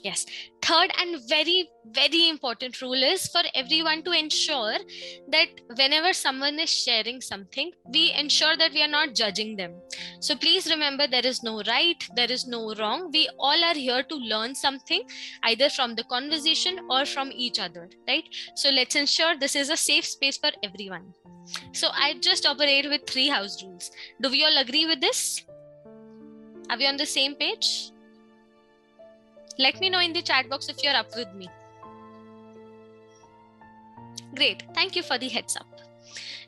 Yes. Third and very, very important rule is for everyone to ensure that whenever someone is sharing something, we ensure that we are not judging them. So please remember, there is no right, there is no wrong. We all are here to learn something, either from the conversation or from each other, right? So let's ensure this is a safe space for everyone. So I just operate with 3 house rules. Do we all agree with this? Are we on the same page? Let me know in the chat box if you're up with me. Great. Thank you for the heads up.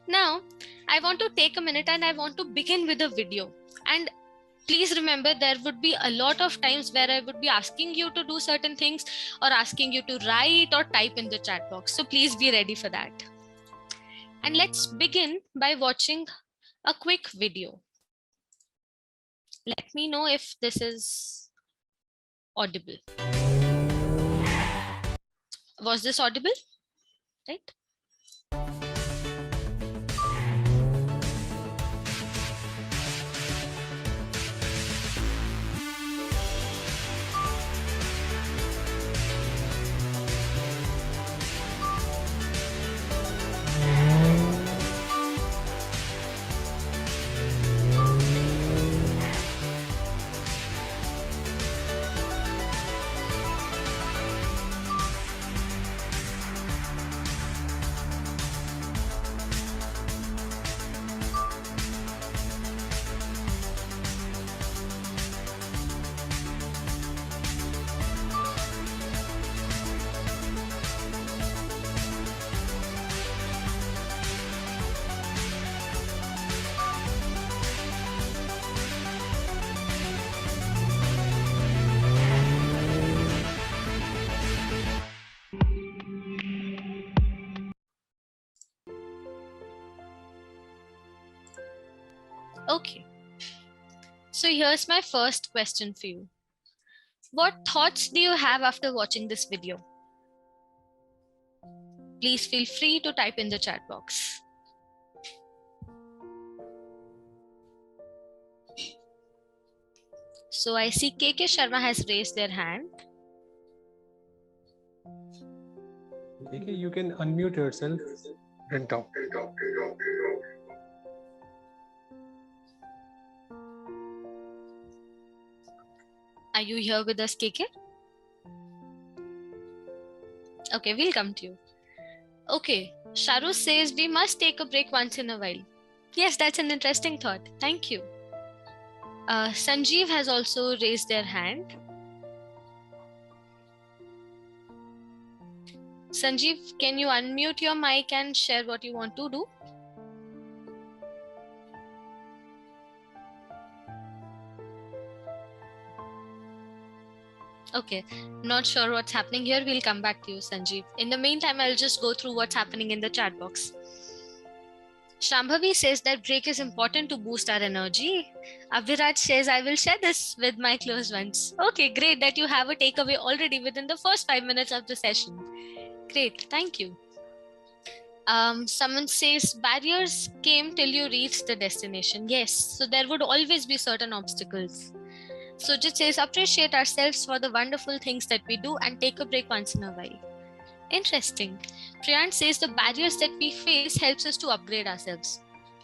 Now, I want to take a minute and I want to begin with a video. And please remember, there would be a lot of times where I would be asking you to do certain things or asking you to write or type in the chat box. So please be ready for that. And let's begin by watching a quick video. Let me know if this is audible. Was this audible? Right? Okay. So here's my first question for you. What thoughts do you have after watching this video? Please feel free to type in the chat box. So I see KK Sharma has raised their hand. KK, you can unmute yourself and talk. Are you here with us, KK? Okay, we'll come to you. Okay, Sharu says we must take a break once in a while. Yes, that's an interesting thought. Thank you. Sanjeev has also raised their hand. Sanjeev, can you unmute your mic and share what you want to do? Okay, not sure what's happening here. We'll come back to you, Sanjeev. In the meantime, I'll just go through what's happening in the chat box. Shambhavi says that break is important to boost our energy. Abhiraj says, I will share this with my close ones. Okay, great that you have a takeaway already within the first 5 minutes of the session. Great, thank you. Someone says barriers came till you reached the destination. Yes, so there would always be certain obstacles. Sujit says appreciate ourselves for the wonderful things that we do and take a break once in a while. Interesting. Priyant says the barriers that we face helps us to upgrade ourselves.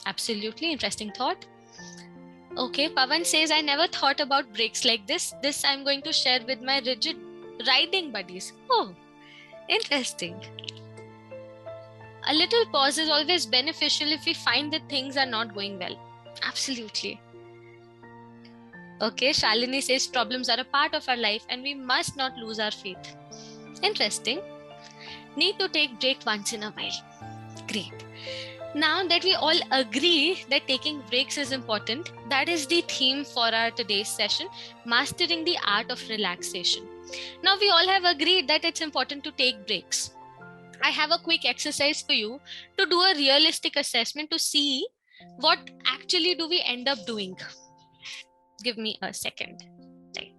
Absolutely interesting thought. Okay, Pavan says I never thought about breaks like this. This I'm going to share with my rigid riding buddies. Oh, interesting. A little pause is always beneficial if we find that things are not going well. Absolutely. Okay, Shalini says problems are a part of our life and we must not lose our faith. Interesting. Need to take break once in a while. Great. Now that we all agree that taking breaks is important, that is the theme for our today's session, mastering the art of relaxation. Now we all have agreed that it's important to take breaks. I have a quick exercise for you to do a realistic assessment to see what actually do we end up doing. Give me a second. Right.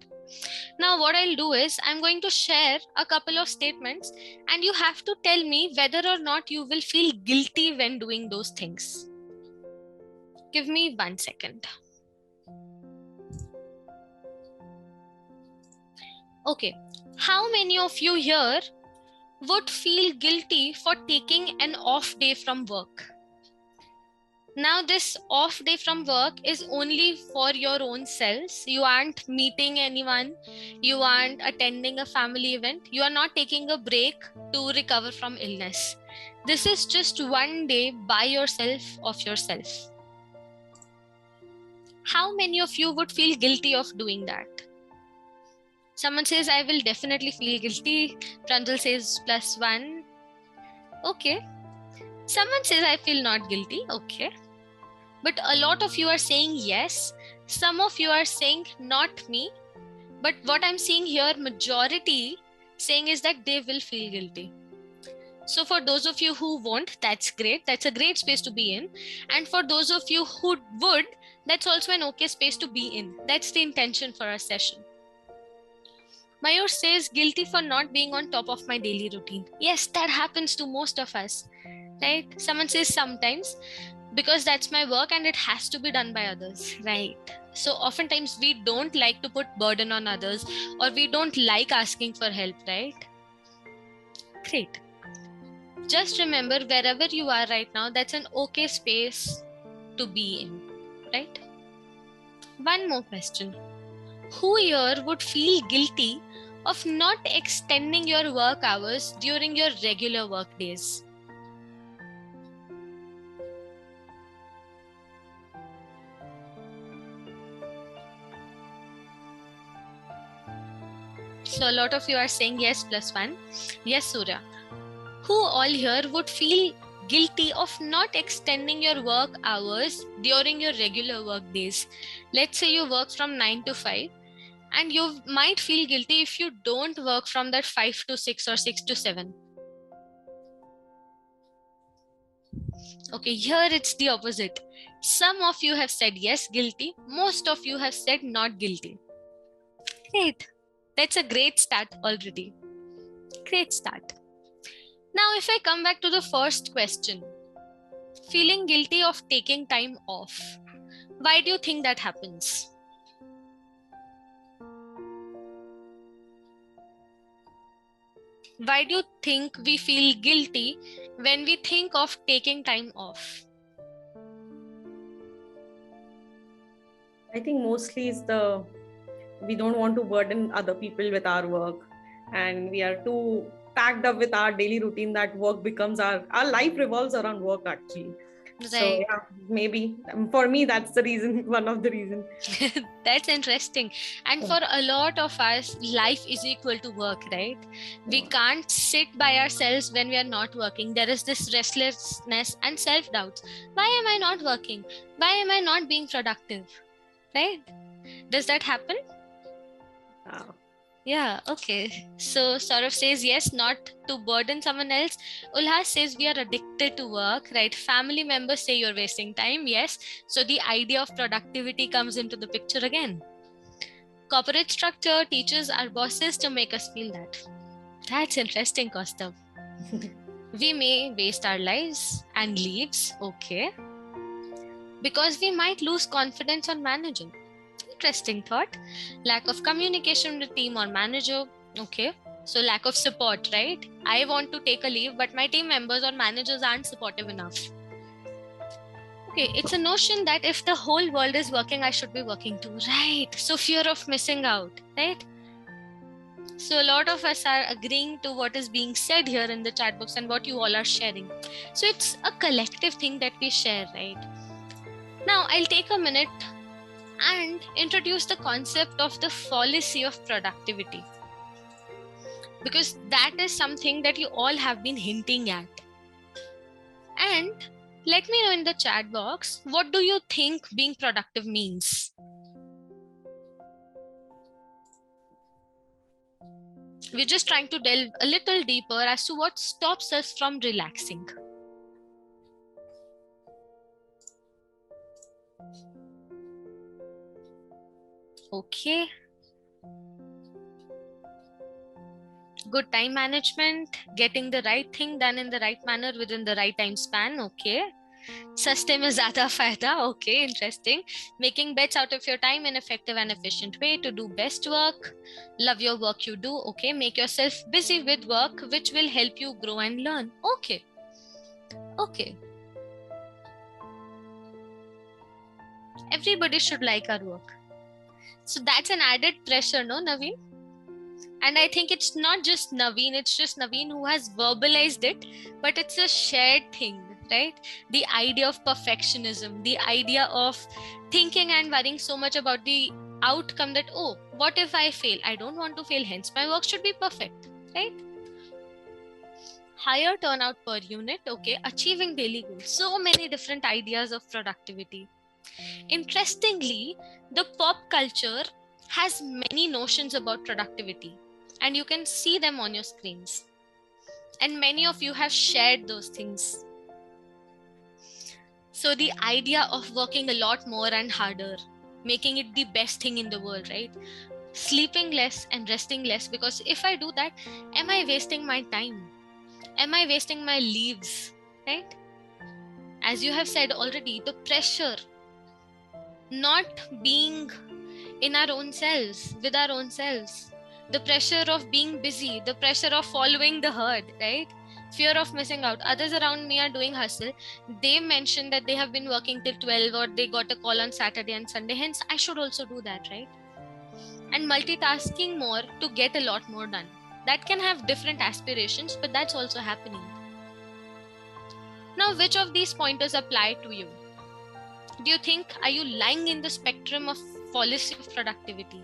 Now what I'll do is I'm going to share a couple of statements and you have to tell me whether or not you will feel guilty when doing those things. Give me 1 second. Okay. How many of you here would feel guilty for taking an off day from work? Now, this off day from work is only for your own selves. You aren't meeting anyone. You aren't attending a family event. You are not taking a break to recover from illness. This is just one day by yourself of yourself. How many of you would feel guilty of doing that? Someone says, I will definitely feel guilty. Pranjal says +1. Okay. Someone says, I feel not guilty. Okay. But a lot of you are saying yes. Some of you are saying not me. But what I'm seeing here, majority saying is that they will feel guilty. So for those of you who won't, that's great. That's a great space to be in. And for those of you who would, that's also an okay space to be in. That's the intention for our session. Mayur says, guilty for not being on top of my daily routine. Yes, that happens to most of us, right? Someone says sometimes, because that's my work and it has to be done by others, right? So oftentimes we don't like to put burden on others, or we don't like asking for help, right? Great. Just remember, wherever you are right now, that's an okay space to be in, right? One more question. Who here would feel guilty of not extending your work hours during your regular work days? So a lot of you are saying yes +1. Yes, Surya. Who all here would feel guilty of not extending your work hours during your regular work days? Let's say you work from 9 to 5 and you might feel guilty if you don't work from that 5 to 6 or 6 to 7. Okay, here it's the opposite. Some of you have said yes, guilty. Most of you have said not guilty. Great. That's a great start already. Great start. Now, if I come back to the first question, feeling guilty of taking time off, why do you think that happens? Why do you think we feel guilty when we think of taking time off? I think mostly is we don't want to burden other people with our work, and we are too packed up with our daily routine that work becomes our life revolves around work actually. Right. So yeah, maybe for me that's the reason, one of the reasons. That's interesting. And for a lot of us, life is equal to work, right? We can't sit by ourselves when we are not working. There is this restlessness and self-doubt. Why am I not working? Why am I not being productive? Right? Does that happen? Yeah, okay. So Saurav says yes, not to burden someone else. Ulhas says we are addicted to work, right? Family members say you're wasting time. Yes. So the idea of productivity comes into the picture again. Corporate structure teaches our bosses to make us feel that. That's interesting, Kaustav. We may waste our lives and leaves, okay, because we might lose confidence on managing. Interesting thought. Lack of communication with team or manager. Okay. So lack of support, right? I want to take a leave, but my team members or managers aren't supportive enough. Okay. It's a notion that if the whole world is working, I should be working too, right? So fear of missing out, right? So a lot of us are agreeing to what is being said here in the chat box and what you all are sharing. So it's a collective thing that we share, right? Now I'll take a minute and introduce the concept of the fallacy of productivity, because that is something that you all have been hinting at. And let me know in the chat box, what do you think being productive means? We're just trying to delve a little deeper as to what stops us from relaxing. Okay. Good time management, getting the right thing done in the right manner within the right time span. Okay. सस्ते में ज़्यादा फायदा. Okay, interesting. Making bets out of your time in effective and efficient way to do best work. Love your work you do. Okay, make yourself busy with work which will help you grow and learn. Okay. Okay. Everybody should like our work. So that's an added pressure, no, Naveen? And I think it's not just Naveen, it's just Naveen who has verbalized it, but it's a shared thing, right? The idea of perfectionism, the idea of thinking and worrying so much about the outcome that, oh, what if I fail? I don't want to fail, hence my work should be perfect, right? Higher turnout per unit, okay, achieving daily goals. So many different ideas of productivity. Interestingly, the pop culture has many notions about productivity, and you can see them on your screens. And many of you have shared those things. So the idea of working a lot more and harder, making it the best thing in the world, right? Sleeping less and resting less, because if I do that, am I wasting my time? Am I wasting my leaves, right? As you have said already, the pressure, not being in our own selves, with our own selves, the pressure of being busy, the pressure of following the herd, right? Fear of missing out. Others around me are doing hustle. They mentioned that they have been working till 12 or they got a call on Saturday and Sunday. Hence, I should also do that, right? And multitasking more to get a lot more done. That can have different aspirations, but that's also happening. Now, which of these pointers apply to you? Do you think, are you lying in the spectrum of fallacy of productivity?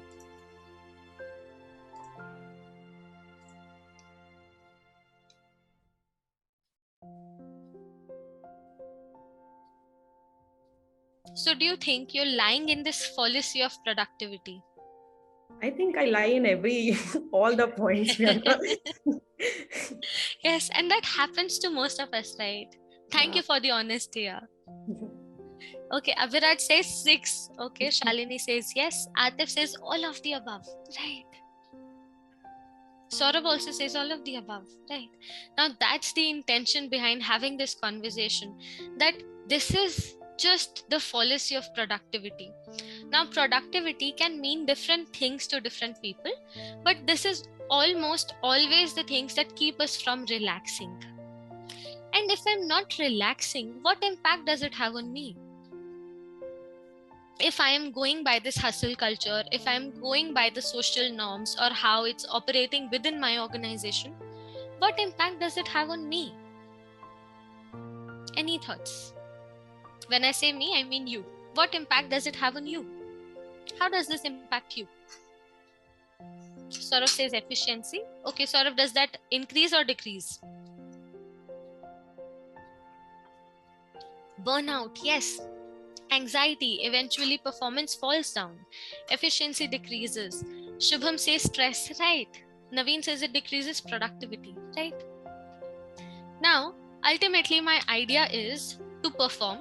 So do you think you're lying in this fallacy of productivity? I think I lie in all the points. Yes, and that happens to most of us, right? Thank you for the honesty. Yeah. Okay, Abhirat says 6. Okay, Shalini says yes. Atif says all of the above. Right. Saurabh also says all of the above. Right. Now that's the intention behind having this conversation, that this is just the fallacy of productivity. Now, productivity can mean different things to different people, but this is almost always the things that keep us from relaxing. And if I'm not relaxing, what impact does it have on me? If I am going by this hustle culture, if I'm going by the social norms or how it's operating within my organization, what impact does it have on me? Any thoughts? When I say me, I mean you. What impact does it have on you? How does this impact you? Saurav says efficiency. Okay, Saurav, does that increase or decrease? Burnout, yes. Anxiety, eventually performance falls down. Efficiency decreases. Shubham says stress, right? Naveen says it decreases productivity, right? Now, ultimately, my idea is to perform,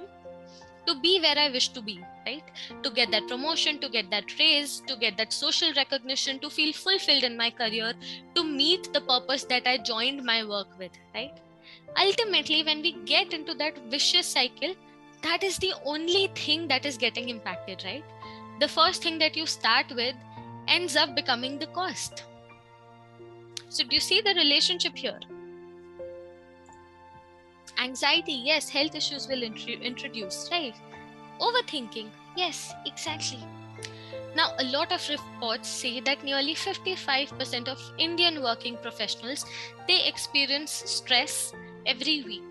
to be where I wish to be, right? To get that promotion, to get that raise, to get that social recognition, to feel fulfilled in my career, to meet the purpose that I joined my work with, right? Ultimately, when we get into that vicious cycle, that is the only thing that is getting impacted, right? The first thing that you start with ends up becoming the cost. So do you see the relationship here? Anxiety, yes, health issues will introduce, right? Overthinking, yes, exactly. Now, a lot of reports say that nearly 55% of Indian working professionals, they experience stress every week.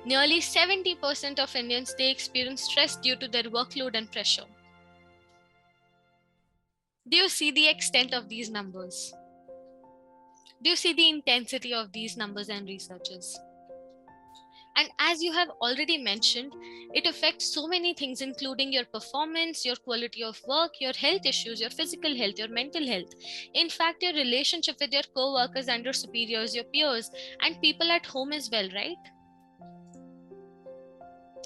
Nearly 70% of Indians, they experience stress due to their workload and pressure. Do you see the extent of these numbers? Do you see the intensity of these numbers and researches? And as you have already mentioned, it affects so many things, including your performance, your quality of work, your health issues, your physical health, your mental health. In fact, your relationship with your co-workers and your superiors, your peers, and people at home as well, right?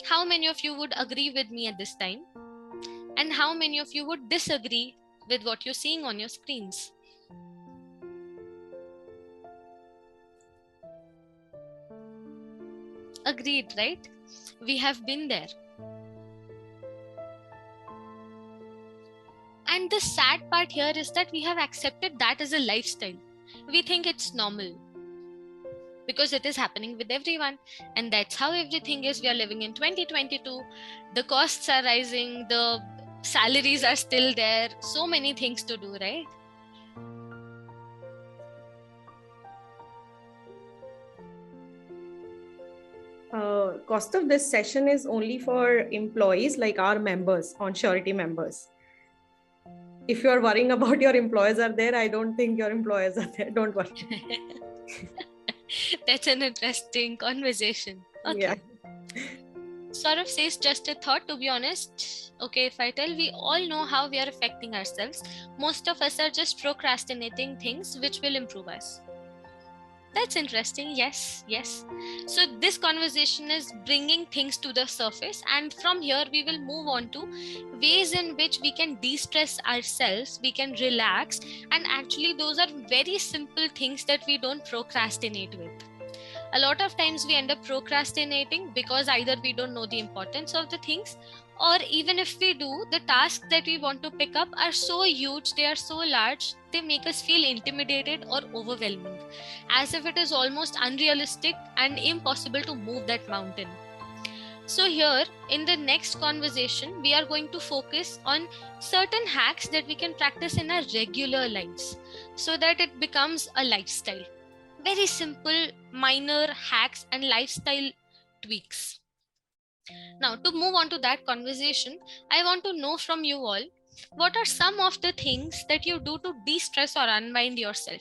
How many of you would agree with me at this time? And how many of you would disagree with what you're seeing on your screens? Agreed, right? We have been there. And the sad part here is that we have accepted that as a lifestyle. We think it's normal because it is happening with everyone. And that's how everything is. We are living in 2022. The costs are rising. The salaries are still there. So many things to do, right? Cost of this session is only for employees like our members, Onsurity members. If you're worrying about your employers are there, I don't think your employers are there. Don't worry. That's an interesting conversation. Okay. Yeah. Saurav says, just a thought, to be honest. Okay, if I tell, we all know how we are affecting ourselves. Most of us are just procrastinating things which will improve us. That's interesting. Yes. So this conversation is bringing things to the surface, and from here we will move on to ways in which we can de-stress ourselves, we can relax, and actually those are very simple things that we don't procrastinate with. A lot of times we end up procrastinating because either we don't know the importance of the things, or even if we do, the tasks that we want to pick up are so huge, they are so large, they make us feel intimidated or overwhelming, as if it is almost unrealistic and impossible to move that mountain. So here in the next conversation, we are going to focus on certain hacks that we can practice in our regular lives so that it becomes a lifestyle. Very simple, minor hacks and lifestyle tweaks. Now, to move on to that conversation, I want to know from you all, what are some of the things that you do to de-stress or unwind yourself?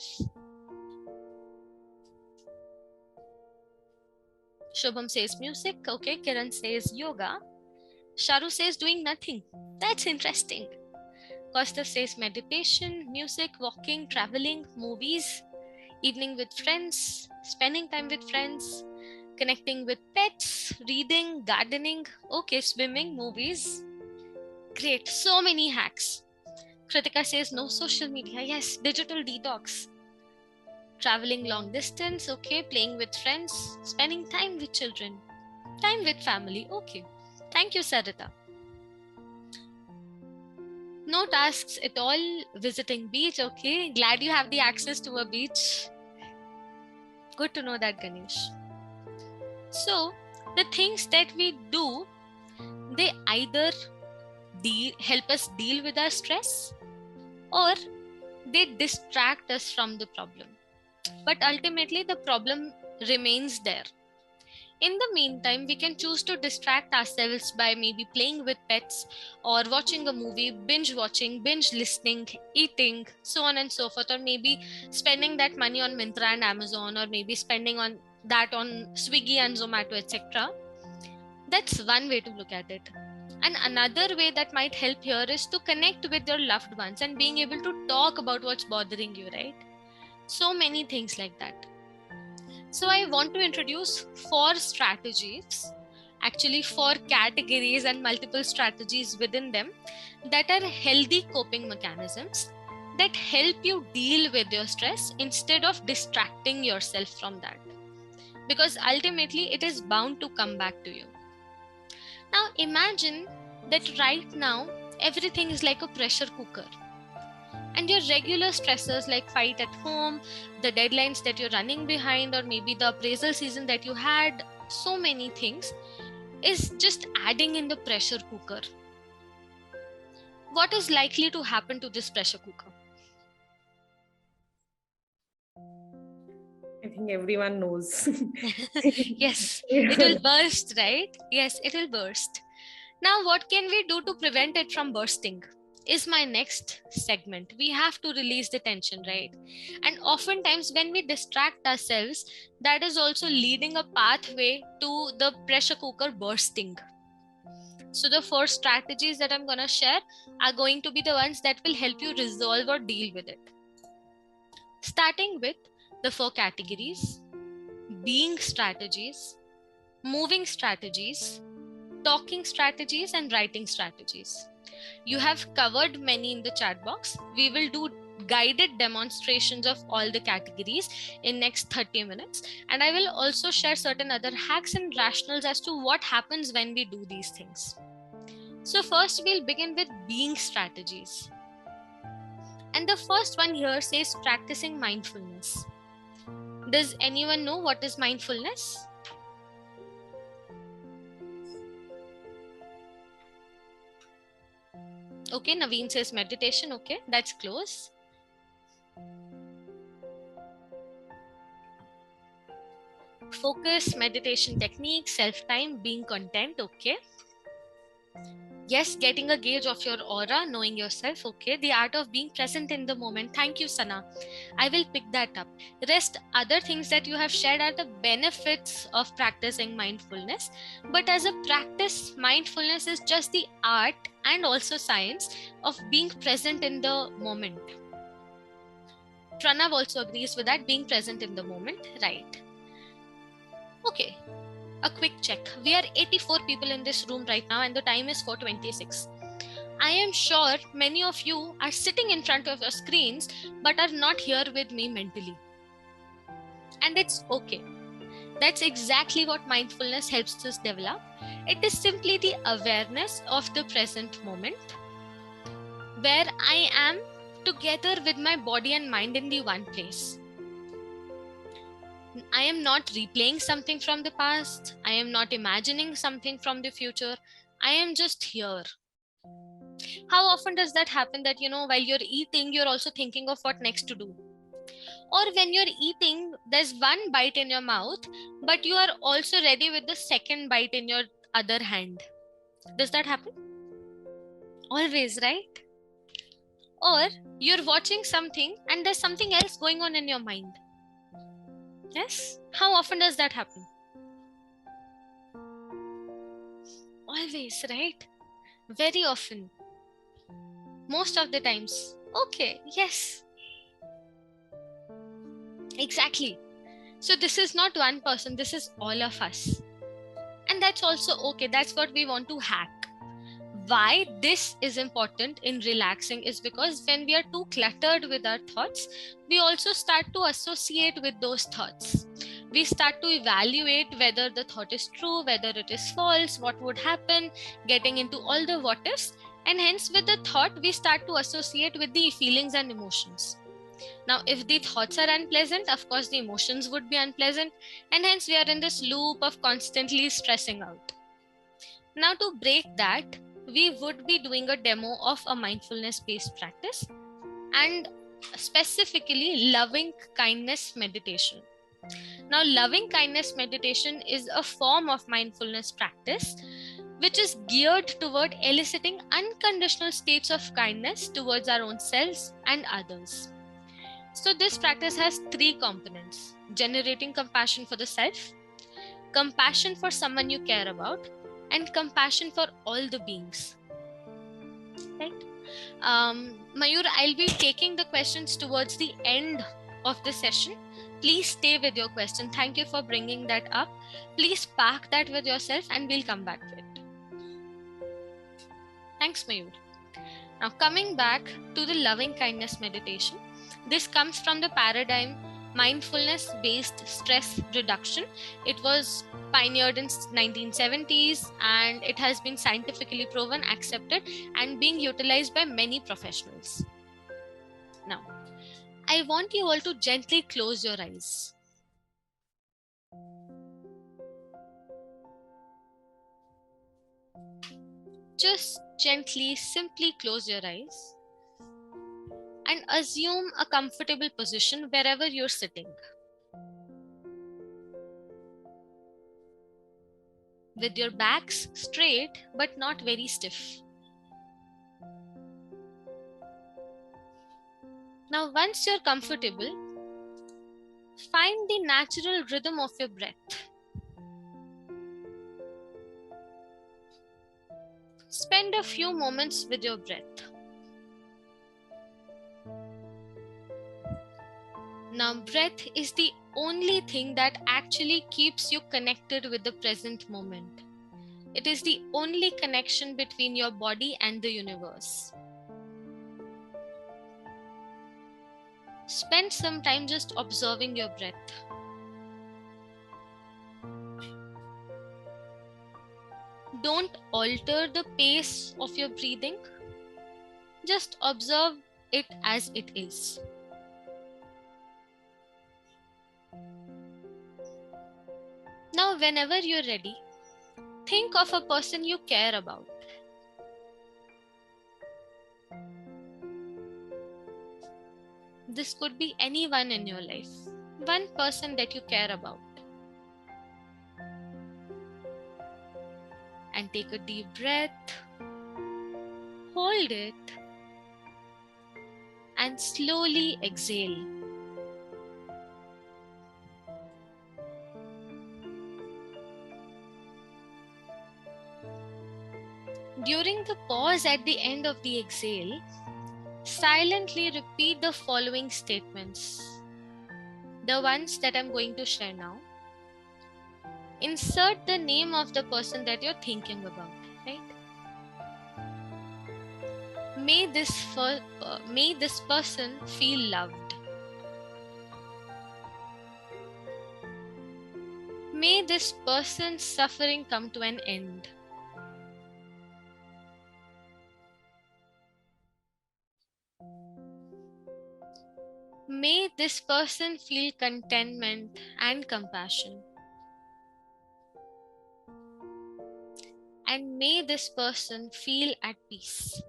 Shubham says music. Okay. Kiran says yoga. Sharu says doing nothing. That's interesting. Costa says meditation, music, walking, traveling, movies, evening with friends, spending time with friends, connecting with pets, reading, gardening, okay, swimming, movies. Great. So many hacks. Kritika says no social media. Yes, digital detox. Traveling long distance, okay, playing with friends, spending time with children, time with family, okay. Thank you, Sarita. No tasks at all, visiting beach, okay. Glad you have the access to a beach. Good to know that, Ganesh. So, the things that we do, they either help us deal with our stress or they distract us from the problem. But ultimately, the problem remains there. In the meantime, we can choose to distract ourselves by maybe playing with pets or watching a movie, binge watching, binge listening, eating, so on and so forth, or maybe spending that money on Myntra and Amazon, or maybe spending on that on Swiggy and Zomato, etc. That's one way to look at it. And another way that might help here is to connect with your loved ones and being able to talk about what's bothering you, right? So many things like that. So I want to introduce 4 strategies, actually 4 categories and multiple strategies within them that are healthy coping mechanisms that help you deal with your stress instead of distracting yourself from that. Because ultimately it is bound to come back to you. Now imagine that right now everything is like a pressure cooker. And your regular stressors like fight at home, the deadlines that you're running behind, or maybe the appraisal season that you had, so many things is just adding in the pressure cooker. What is likely to happen to this pressure cooker? I think everyone knows. Yes, it will burst, right? Yes, it will burst. Now, what can we do to prevent it from bursting? Is my next segment. We have to release the tension, right? And oftentimes when we distract ourselves, that is also leading a pathway to the pressure cooker bursting. So the 4 strategies that I'm going to share are going to be the ones that will help you resolve or deal with it. Starting with the 4 categories: being strategies, moving strategies, talking strategies, and writing strategies. You have covered many in the chat box. We will do guided demonstrations of all the categories in next 30 minutes. And I will also share certain other hacks and rationals as to what happens when we do these things. So first we'll begin with being strategies. And the first one here says practicing mindfulness. Does anyone know what is mindfulness? Okay, Naveen says meditation. Okay, that's close. Focus, meditation technique, self-time, being content. Okay. Yes, getting a gauge of your aura, knowing yourself. Okay. The art of being present in the moment. Thank you, Sana. I will pick that up. Rest other things that you have shared are the benefits of practicing mindfulness. But as a practice, mindfulness is just the art and also science of being present in the moment. Pranav also agrees with that, being present in the moment. Right. Okay. A quick check. We are 84 people in this room right now and the time is 4:26. I am sure many of you are sitting in front of your screens but are not here with me mentally. And it's okay. That's exactly what mindfulness helps us develop. It is simply the awareness of the present moment where I am together with my body and mind in the one place. I am not replaying something from the past. I am not imagining something from the future. I am just here. How often does that happen that, while you're eating, you're also thinking of what next to do? Or when you're eating, there's one bite in your mouth, but you are also ready with the second bite in your other hand. Does that happen? Always, right? Or you're watching something and there's something else going on in your mind. Yes? How often does that happen? Always, right? Very often. Most of the times. Okay, yes. Exactly. So this is not one person, this is all of us. And that's also okay. That's what we want to hack. Why this is important in relaxing is because when we are too cluttered with our thoughts, we also start to associate with those thoughts. We start to evaluate whether the thought is true, whether it is false, what would happen, getting into all the what ifs. And hence with the thought, we start to associate with the feelings and emotions. Now, if the thoughts are unpleasant, of course, the emotions would be unpleasant. And hence we are in this loop of constantly stressing out. Now, to break that, we would be doing a demo of a mindfulness-based practice and specifically loving kindness meditation. Now, loving kindness meditation is a form of mindfulness practice which is geared toward eliciting unconditional states of kindness towards our own selves and others. So this practice has three components: generating compassion for the self, compassion for someone you care about, and compassion for all the beings. Right? Mayur, I'll be taking the questions towards the end of the session. Please stay with your question. Thank you for bringing that up. Please pack that with yourself and we'll come back to it. Thanks, Mayur. Now, coming back to the loving kindness meditation, this comes from the paradigm mindfulness-based stress reduction. It was pioneered in 1970s and it has been scientifically proven, accepted, and being utilized by many professionals. Now, I want you all to gently close your eyes. Just gently, simply close your eyes and assume a comfortable position wherever you're sitting. With your backs straight but not very stiff. Now, once you're comfortable, find the natural rhythm of your breath. Spend a few moments with your breath. Now, breath is the only thing that actually keeps you connected with the present moment. It is the only connection between your body and the universe. Spend some time just observing your breath. Don't alter the pace of your breathing. Just observe it as it is. Now, whenever you're ready, think of a person you care about. This could be anyone in your life, one person that you care about. And take a deep breath, hold it, and slowly exhale. During the pause at the end of the exhale, silently repeat the following statements, the ones that I'm going to share now. Insert the name of the person that you're thinking about, right? May this person feel loved. May this person's suffering come to an end. May this person feel contentment and compassion. And may this person feel at peace.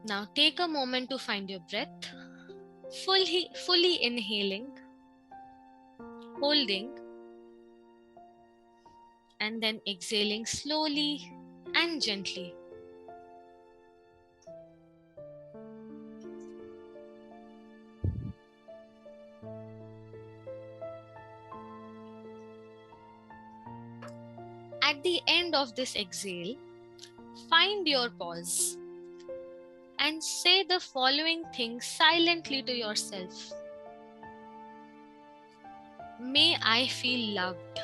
Now take a moment to find your breath, fully inhaling, holding, and then exhaling slowly and gently. At the end of this exhale, find your pause and say the following things silently to yourself. May I feel loved.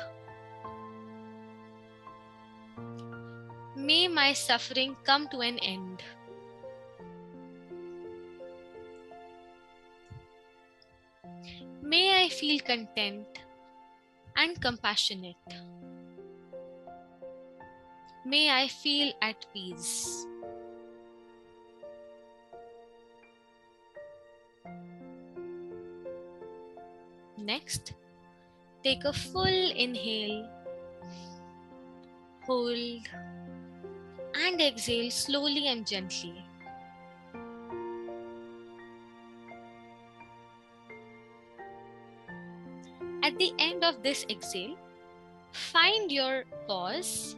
May my suffering come to an end. May I feel content and compassionate. May I feel at peace. Next, take a full inhale, hold, and exhale slowly and gently. At the end of this exhale, find your pause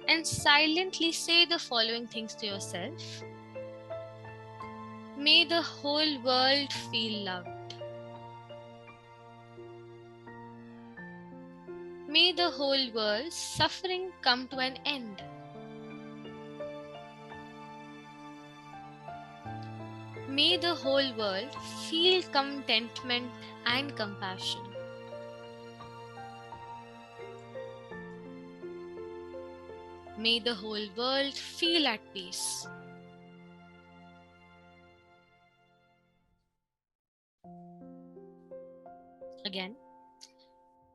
and silently say the following things to yourself. May the whole world feel loved. May the whole world's suffering come to an end. May the whole world feel contentment and compassion. May the whole world feel at peace. Again,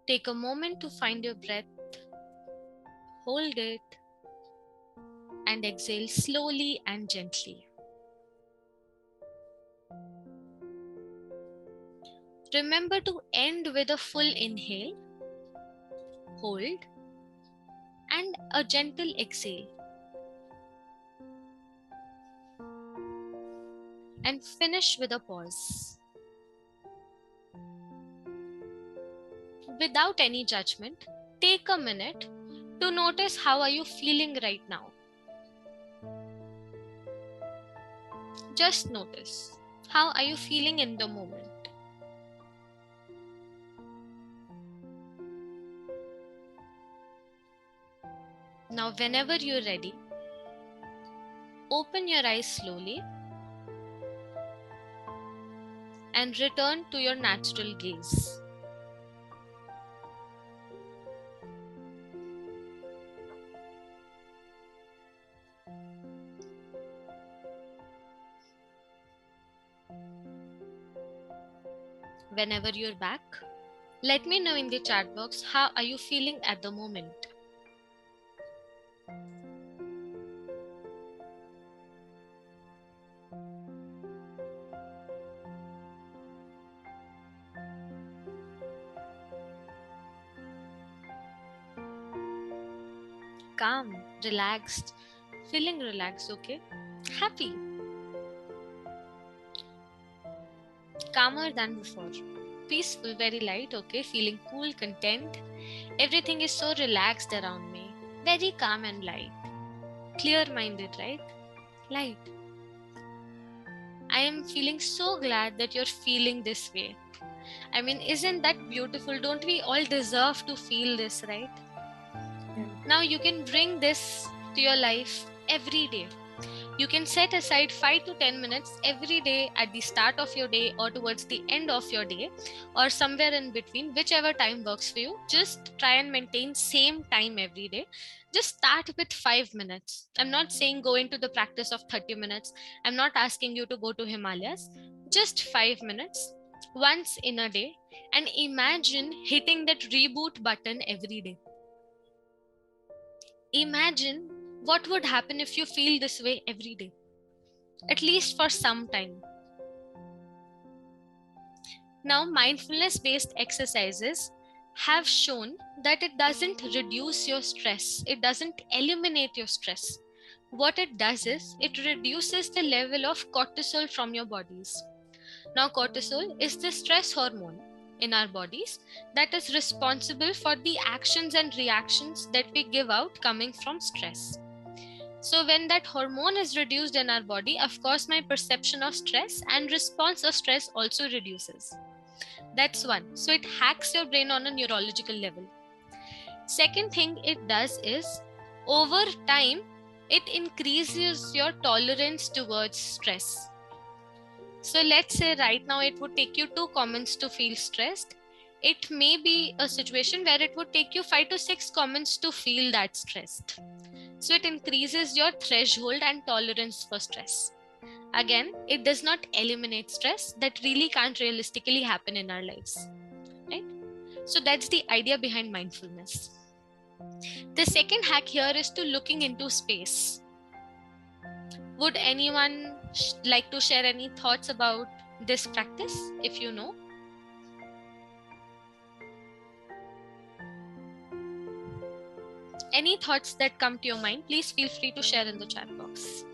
take a moment to find your breath, hold it, and exhale slowly and gently. Remember to end with a full inhale, hold, and a gentle exhale. And finish with a pause. Without any judgment, take a minute to notice how are you feeling right now. Just notice how are you feeling in the moment. Now, whenever you're ready, open your eyes slowly and return to your natural gaze. Whenever you're back, let me know in the chat box how are you feeling at the moment. Calm, relaxed, feeling relaxed, okay? Happy. Calmer than before. Peaceful, very light, okay? Feeling cool, content. Everything is so relaxed around me. Very calm and light. Clear-minded, right? Light. I am feeling so glad that you're feeling this way. I mean, isn't that beautiful? Don't we all deserve to feel this, right? Yeah. Now you can bring this to your life every day. You can set aside 5 to 10 minutes every day at the start of your day or towards the end of your day or somewhere in between, whichever time works for you. Just try and maintain same time every day. Just start with 5 minutes. I'm not saying go into the practice of 30 minutes. I'm not asking you to go to Himalayas. Just 5 minutes once in a day, and imagine hitting that reboot button every day. Imagine what would happen if you feel this way every day, at least for some time. Now, mindfulness based exercises have shown that it doesn't reduce your stress, it doesn't eliminate your stress. What it does is it reduces the level of cortisol from your bodies. Now, cortisol is the stress hormone in our bodies that is responsible for the actions and reactions that we give out coming from stress. So when that hormone is reduced in our body, of course, my perception of stress and response of stress also reduces. That's one. So it hacks your brain on a neurological level. Second thing it does is, over time, it increases your tolerance towards stress. So let's say right now it would take you 2 comments to feel stressed. It may be a situation where it would take you 5 to 6 comments to feel that stressed. So it increases your threshold and tolerance for stress. Again, it does not eliminate stress. That really can't realistically happen in our lives, right? So that's the idea behind mindfulness. The second hack here is to looking into space. Would anyone like to share any thoughts about this practice, if you know? Any thoughts that come to your mind, please feel free to share in the chat box.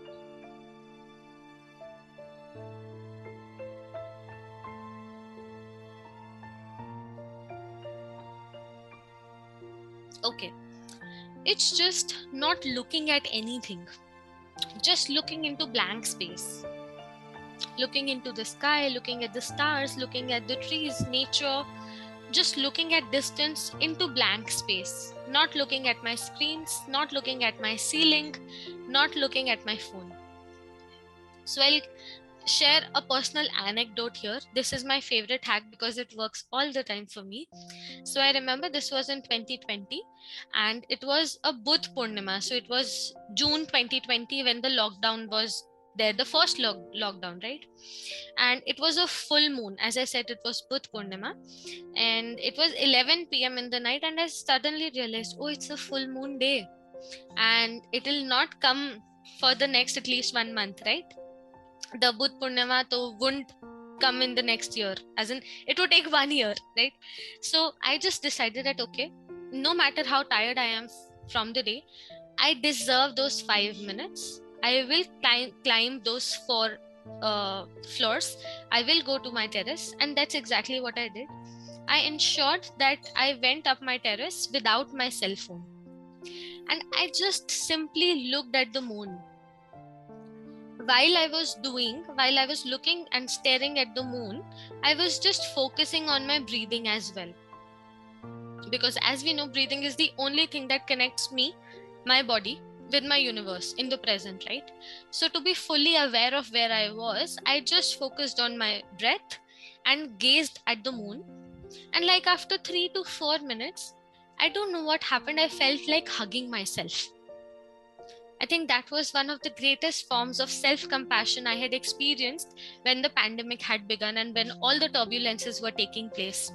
Okay, it's just not looking at anything, just looking into blank space, looking into the sky, looking at the stars, looking at the trees, nature, just looking at distance into blank space, not looking at my screens, not looking at my ceiling, not looking at my phone. So I'll share a personal anecdote here. This is my favorite hack because it works all the time for me. So I remember this was in 2020 and it was a Budh Purnima. So it was June 2020 when the lockdown was there, the first lockdown, right? And it was a full moon. As I said, it was Budh Purnima and it was 11 p.m. in the night, and I suddenly realized, oh, it's a full moon day and it will not come for the next at least 1 month, right? The Budh Purnima wouldn't come in the next year, as in it would take 1 year, right? So I just decided that, okay, no matter how tired I am from the day, I deserve those 5 minutes. I will climb those 4 floors. I will go to my terrace, and that's exactly what I did. I ensured that I went up my terrace without my cell phone, and I just simply looked at the moon. While I was looking and staring at the moon, I was just focusing on my breathing as well. Because as we know, breathing is the only thing that connects me, my body, with my universe in the present, right? So to be fully aware of where I was, I just focused on my breath and gazed at the moon. And like after 3 to 4 minutes, I don't know what happened. I felt like hugging myself. I think that was one of the greatest forms of self-compassion I had experienced when the pandemic had begun and when all the turbulences were taking place.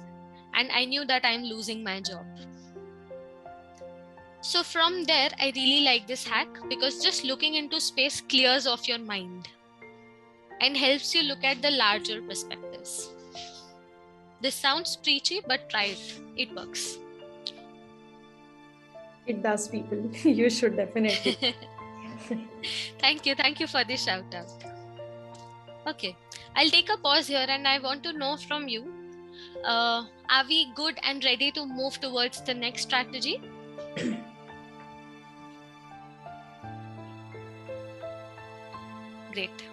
And I knew that I'm losing my job. So from there, I really like this hack because just looking into space clears off your mind and helps you look at the larger perspectives. This sounds preachy, but try it. It works. It does, people. You should definitely. Thank you. Thank you for this shout out. Okay, I'll take a pause here and I want to know from you, are we good and ready to move towards the next strategy? Great.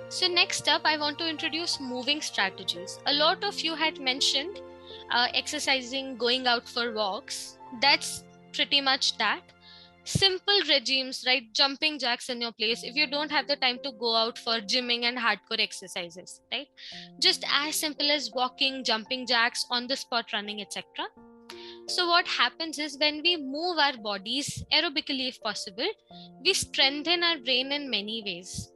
So next up, I want to introduce moving strategies. A lot of you had mentioned exercising, going out for walks. That's pretty much that. Simple regimes, right? Jumping jacks in your place if you don't have the time to go out for gymming and hardcore exercises, right? Just as simple as walking, jumping jacks, on the spot running, etc. So what happens is when we move our bodies aerobically if possible, we strengthen our brain in many ways.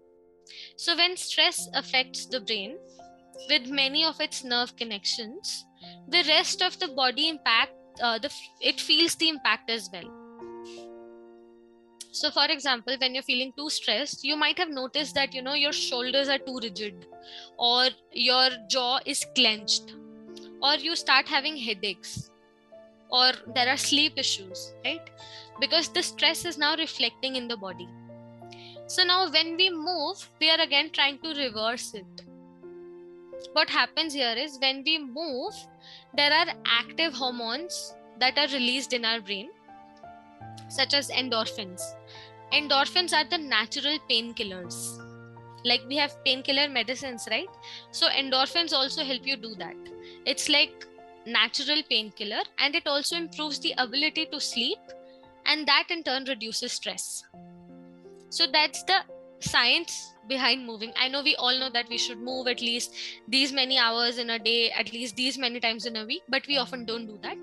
So when stress affects the brain with many of its nerve connections, the rest of the body it feels the impact as well. So for example, when you're feeling too stressed, you might have noticed that, your shoulders are too rigid, or your jaw is clenched, or you start having headaches, or there are sleep issues, right? Because the stress is now reflecting in the body. So now when we move, we are again trying to reverse it. What happens here is when we move, there are active hormones that are released in our brain, such as endorphins. Endorphins are the natural painkillers. Like we have painkiller medicines, right? So endorphins also help you do that. It's like natural painkiller, and it also improves the ability to sleep, and that in turn reduces stress. So that's the science behind moving. I know we all know that we should move at least these many hours in a day, at least these many times in a week, but we often don't do that.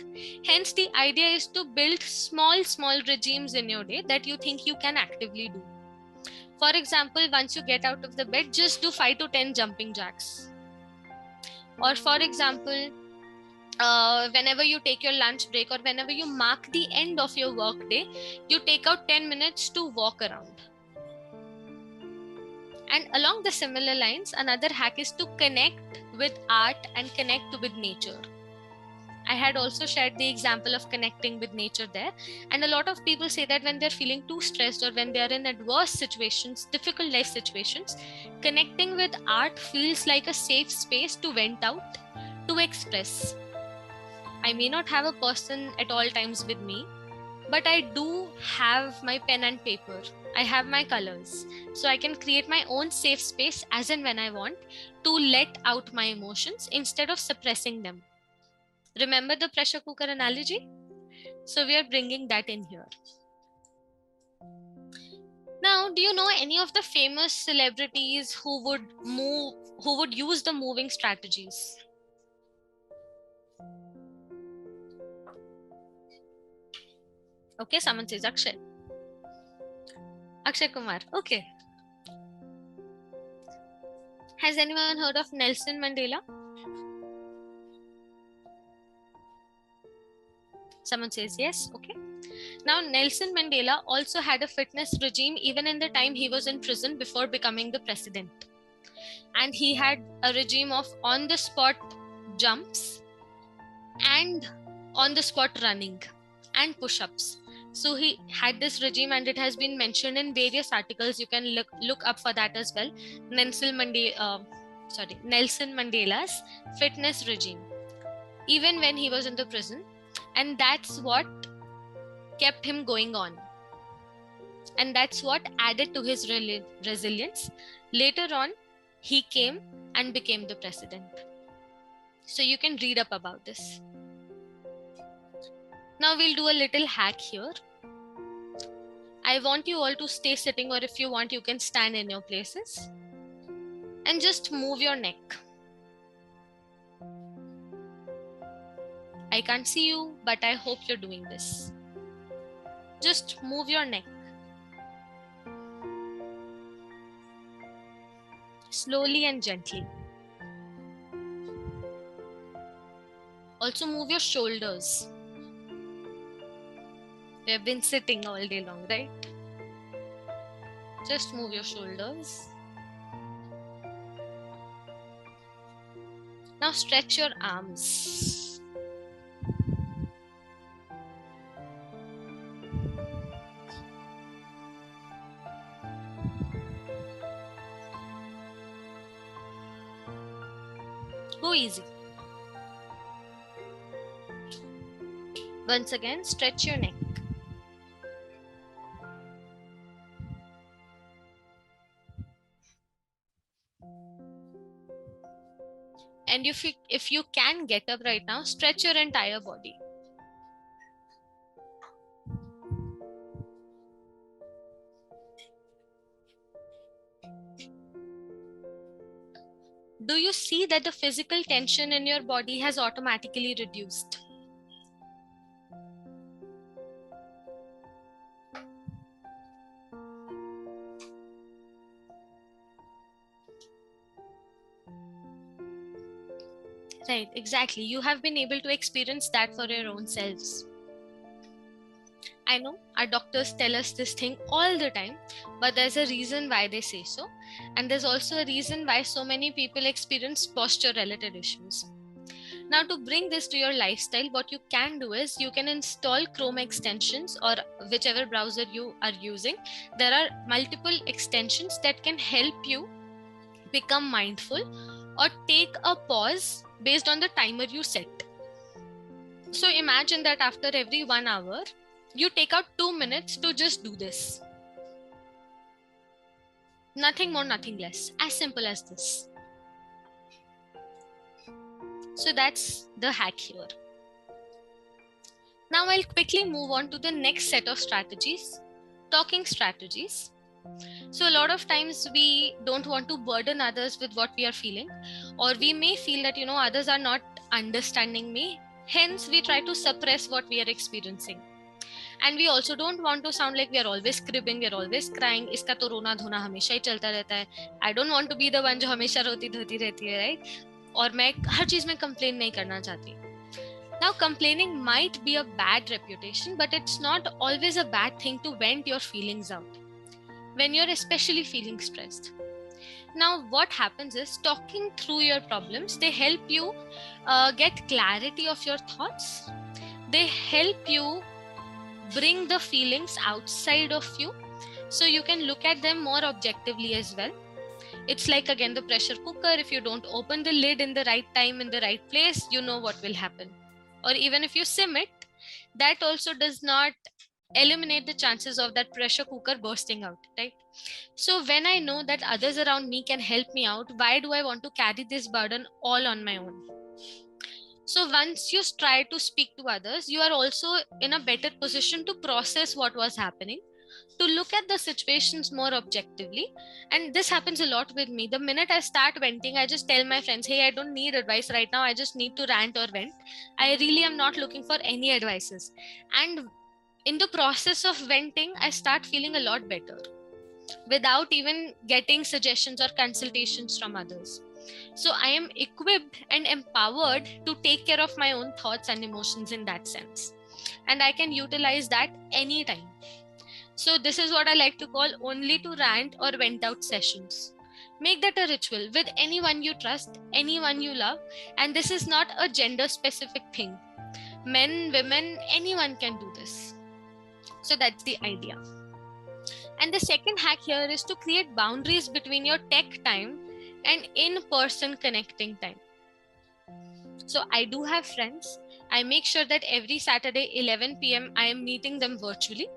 Hence, the idea is to build small regimes in your day that you think you can actively do. For example, once you get out of the bed, just do 5 to 10 jumping jacks. Or for example, whenever you take your lunch break or whenever you mark the end of your work day, you take out 10 minutes to walk around. And along the similar lines, another hack is to connect with art and connect with nature. I had also shared the example of connecting with nature there. And a lot of people say that when they're feeling too stressed or when they're in adverse situations, difficult life situations, connecting with art feels like a safe space to vent out, to express. I may not have a person at all times with me, but I do have my pen and paper. I have my colors. So I can create my own safe space as and when I want to let out my emotions instead of suppressing them. Remember the pressure cooker analogy? So we are bringing that in here. Now, do you know any of the famous celebrities who would use the moving strategies? Okay, someone says Akshay. Akshay Kumar. Okay. Has anyone heard of Nelson Mandela? Someone says yes. Okay. Now, Nelson Mandela also had a fitness regime even in the time he was in prison before becoming the president. And he had a regime of on-the-spot jumps and on-the-spot running and push-ups. So he had this regime, and it has been mentioned in various articles. You can look up for that as well. Nelson Mandela's fitness regime, even when he was in the prison. And that's what kept him going on. And that's what added to his resilience. Later on, he came and became the president. So you can read up about this. Now we'll do a little hack here. I want you all to stay sitting, or if you want, you can stand in your places and just move your neck. I can't see you, but I hope you're doing this. Just move your neck. Slowly and gently. Also move your shoulders. We have been sitting all day long, right? Just move your shoulders. Now stretch your arms. Go easy. Once again, stretch your neck. And if you can get up right now, stretch your entire body. Do you see that the physical tension in your body has automatically reduced? Right, exactly. You have been able to experience that for your own selves. I know our doctors tell us this thing all the time, but there's a reason why they say so. And there's also a reason why so many people experience posture related issues. Now, to bring this to your lifestyle, what you can do is you can install Chrome extensions or whichever browser you are using. There are multiple extensions that can help you become mindful or take a pause based on the timer you set. So imagine that after every 1 hour, you take out 2 minutes to just do this. Nothing more, nothing less. As simple as this. So that's the hack here. Now I'll quickly move on to the next set of strategies, talking strategies. So a lot of times we don't want to burden others with what we are feeling, or we may feel that, others are not understanding me. Hence, we try to suppress what we are experiencing. And we also don't want to sound like we are always cribbing, we are always crying. Iska to rona dhona hamesha hi chalta rehta hai. I don't want to be the one जो हमेशा रोती धोती रहती है, right? और मैं हर चीज में complain नहीं करना चाहती. Now, complaining might be a bad reputation, but it's not always a bad thing to vent your feelings out when you're especially feeling stressed. Now, what happens is talking through your problems, they help you get clarity of your thoughts. They help you bring the feelings outside of you so you can look at them more objectively as well. It's like, again, the pressure cooker. If you don't open the lid in the right time, in the right place, you know what will happen. Or even if you sim it, that also does not eliminate the chances of that pressure cooker bursting out, right? So when I know that others around me can help me out, why do I want to carry this burden all on my own? So once you try to speak to others, you are also in a better position to process what was happening, to look at the situations more objectively. And this happens a lot with me. The minute I start venting, I just tell my friends, hey, I don't need advice right now. I just need to rant or vent. I really am not looking for any advices. And in the process of venting, I start feeling a lot better without even getting suggestions or consultations from others. So I am equipped and empowered to take care of my own thoughts and emotions in that sense. And I can utilize that anytime. So this is what I like to call only to rant or vent out sessions. Make that a ritual with anyone you trust, anyone you love. And this is not a gender specific thing. Men, women, anyone can do this. So that's the idea. And the second hack here is to create boundaries between your tech time and in-person connecting time. So I do have friends. I make sure that every Saturday 11 p.m. I am meeting them virtually.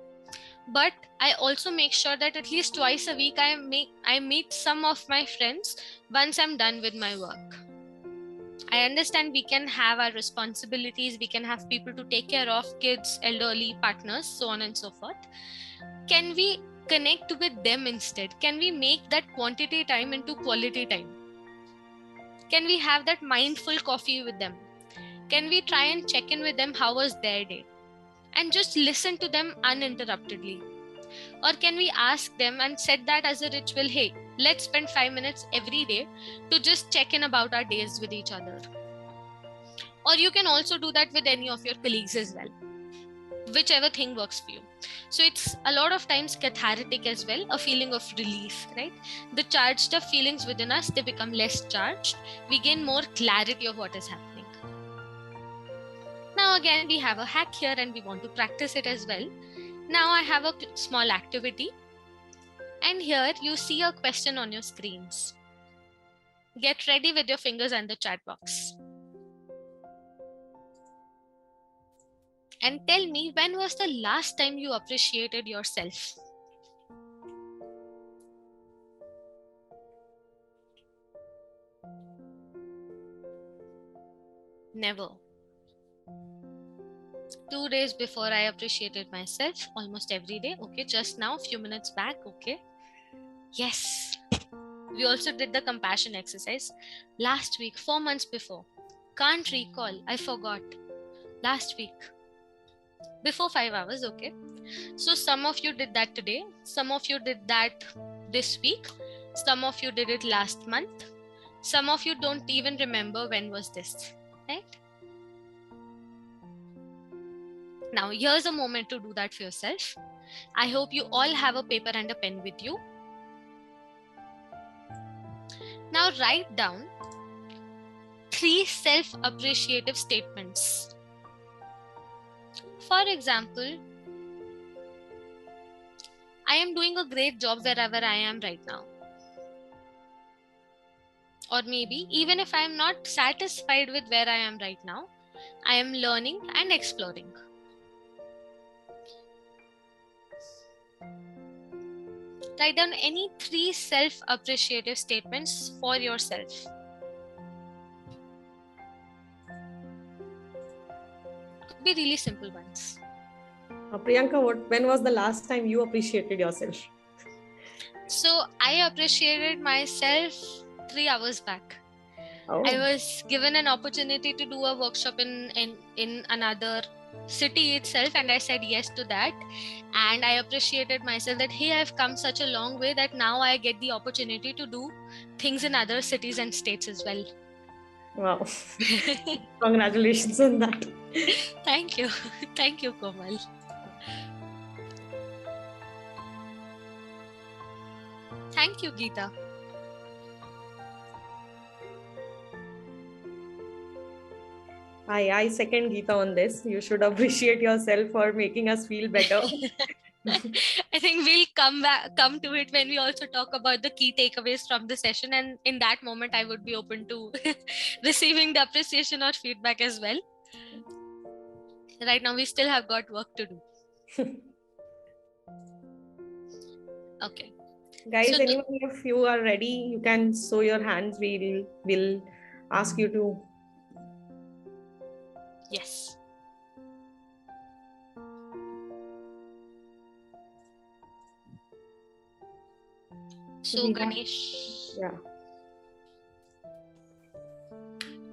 But I also make sure that at least twice a week I meet some of my friends once I'm done with my work. I understand we can have our responsibilities, we can have people to take care of, kids, elderly, partners, so on and so forth. Can we connect with them instead? Can we make that quantity time into quality time? Can we have that mindful coffee with them? Can we try and check in with them? How was their day? and just listen to them uninterruptedly? Or can we ask them and set that as a ritual? Hey, let's spend 5 minutes every day to just check in about our days with each other. Or you can also do that with any of your colleagues as well, whichever thing works for you. So it's a lot of times cathartic as well, a feeling of relief, right? The charged up feelings within us, they become less charged. We gain more clarity of what is happening. Now again, we have a hack here and we want to practice it as well. Now I have a small activity, and here you see a question on your screens. Get ready with your fingers and the chat box. And tell me, when was the last time you appreciated yourself? Never. 2 days before, I appreciated myself almost every day. Okay, just now, few minutes back. Okay. Yes. We also did the compassion exercise last week, 4 months before. Can't recall. I forgot. Last week. Before 5 hours. Okay. So some of you did that today. Some of you did that this week. Some of you did it last month. Some of you don't even remember when was this. Right? Now, here's a moment to do that for yourself. I hope you all have a paper and a pen with you. Now, write down 3 self-appreciative statements. For example, I am doing a great job wherever I am right now. Or maybe, even if I am not satisfied with where I am right now, I am learning and exploring. Write down any 3 self-appreciative statements for yourself. Could be really simple ones. Priyanka, when was the last time you appreciated yourself? So I appreciated myself 3 hours back. Oh. I was given an opportunity to do a workshop in another city itself, and I said yes to that. And I appreciated myself that, hey, I've come such a long way that now I get the opportunity to do things in other cities and states as well. Wow. Congratulations on that. Thank you. Thank you, Komal. Thank you, Geeta. I second Geeta on this. You should appreciate yourself for making us feel better. I think we'll come to it when we also talk about the key takeaways from the session, and in that moment I would be open to receiving the appreciation or feedback as well. Right now we still have got work to do. Okay. Guys, So anyone, if you are ready, you can show your hands. We'll ask you to. Yes. So Ganesh.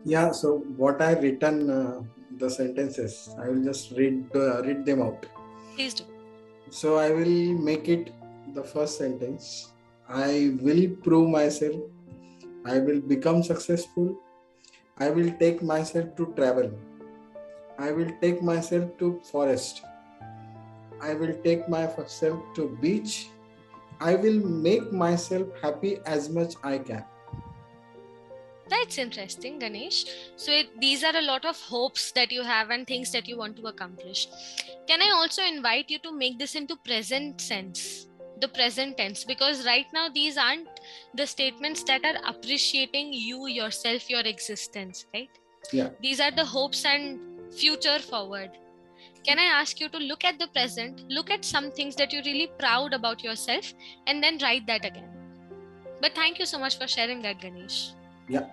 Yeah. So what I written the sentences, I will just read them out. Please do. So I will make it the first sentence. I will prove myself. I will become successful. I will take myself to travel. I will take myself to forest. I will take myself to beach. I will make myself happy as much I can. That's interesting, Ganesh. So these are a lot of hopes that you have and things that you want to accomplish. Can I also invite you to make this into present sense, the present tense? Because right now these aren't the statements that are appreciating you, yourself, your existence, right? Yeah. These are the hopes and future forward. Can I ask you to look at the present, look at some things that you're really proud about yourself, and then write that again. But thank you so much for sharing that, Ganesh. Yeah.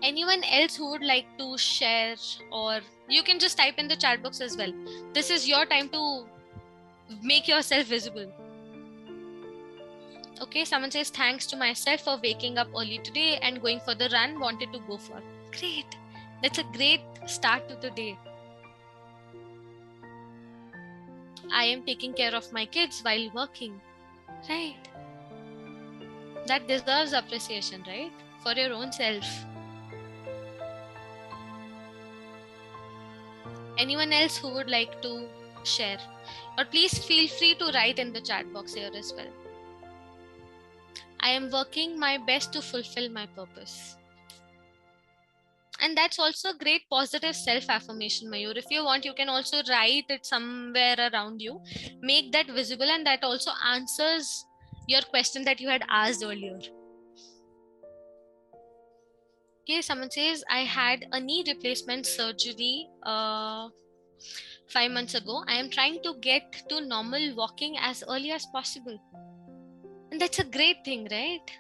Anyone else who would like to share, or you can just type in the chat box as well. This is your time to make yourself visible. Okay, someone says, thanks to myself for waking up early today and going for the run wanted to go for. Great. That's a great start to the day. I am taking care of my kids while working. Right? That deserves appreciation, right? For your own self. Anyone else who would like to share? Or please feel free to write in the chat box here as well. I am working my best to fulfill my purpose. And that's also a great positive self-affirmation, Mayur. If you want, you can also write it somewhere around you. Make that visible, and that also answers your question that you had asked earlier. Okay, someone says, I had a knee replacement surgery 5 months ago. I am trying to get to normal walking as early as possible. And that's a great thing, right?